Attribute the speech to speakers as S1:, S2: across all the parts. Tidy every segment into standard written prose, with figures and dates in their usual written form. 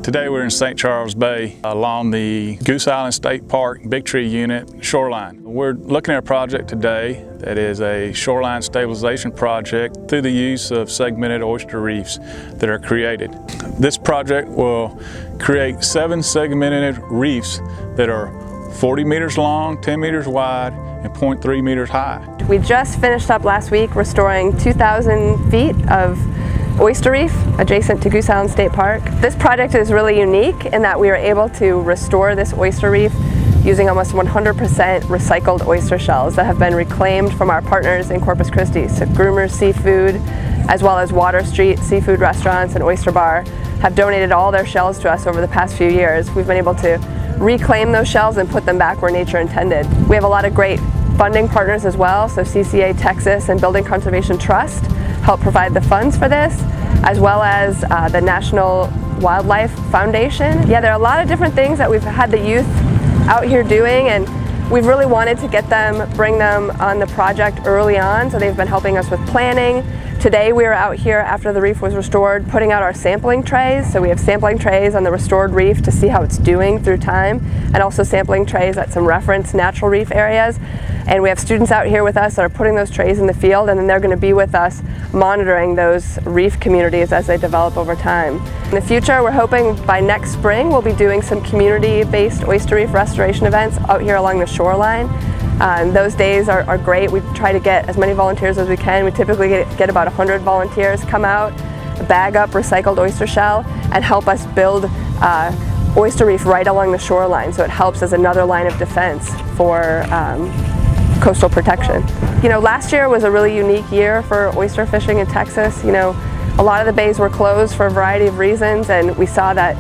S1: Today we're in St. Charles Bay along the Goose Island State Park Big Tree Unit shoreline. We're looking at a project today that is a shoreline stabilization project through the use of segmented oyster reefs that are created. This project will create 7 segmented reefs that are 40 meters long, 10 meters wide, and 0.3 meters high.
S2: We just finished up last week restoring 2,000 feet of oyster reef adjacent to Goose Island State Park. This project is really unique in that we are able to restore this oyster reef using almost 100% recycled oyster shells that have been reclaimed from our partners in Corpus Christi. So Groomers Seafood, as well as Water Street Seafood Restaurants and Oyster Bar, have donated all their shells to us over the past few years. We've been able to reclaim those shells and put them back where nature intended. We have a lot of great funding partners as well, so CCA Texas and Building Conservation Trust help provide the funds for this, as well as the National Wildlife Foundation. Yeah, there are a lot of different things that we've had the youth out here doing, and we've really wanted to get them, bring them on the project early on, so they've been helping us with planning. Today we are out here after the reef was restored putting out our sampling trays. So we have sampling trays on the restored reef to see how it's doing through time, and also sampling trays at some reference natural reef areas. And we have students out here with us that are putting those trays in the field, and then they're going to be with us monitoring those reef communities as they develop over time. In the future, we're hoping by next spring we'll be doing some community-based oyster reef restoration events out here along the shoreline. Those days are great. We try to get as many volunteers as we can. We typically get about 100 volunteers come out, bag up recycled oyster shell, and help us build oyster reef right along the shoreline. So it helps as another line of defense for coastal protection. You know, last year was a really unique year for oyster fishing in Texas. You know, a lot of the bays were closed for a variety of reasons, and we saw that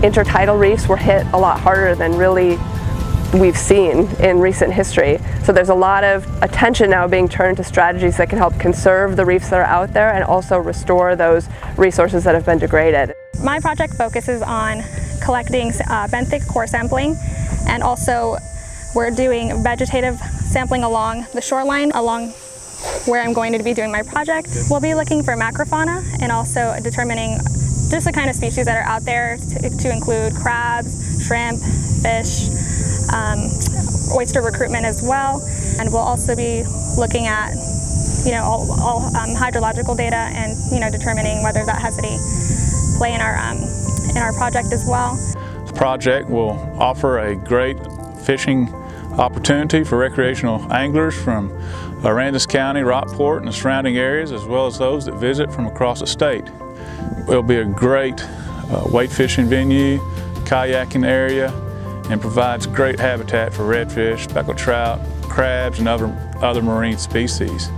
S2: intertidal reefs were hit a lot harder than really we've seen in recent history. So there's a lot of attention now being turned to strategies that can help conserve the reefs that are out there and also restore those resources that have been degraded.
S3: My project focuses on collecting benthic core sampling, and also we're doing vegetative sampling along the shoreline, along where I'm going to be doing my project. We'll be looking for macrofauna and also determining just the kind of species that are out there to include crabs, shrimp, fish, oyster recruitment as well. And we'll also be looking at, you know, all hydrological data and, you know, determining whether that has any play in our project as well.
S1: The project will offer a great fishing opportunity for recreational anglers from Aransas County, Rockport, and the surrounding areas, as well as those that visit from across the state. It'll be a great wade fishing venue, kayaking area, and provides great habitat for redfish, speckled trout, crabs, and other marine species.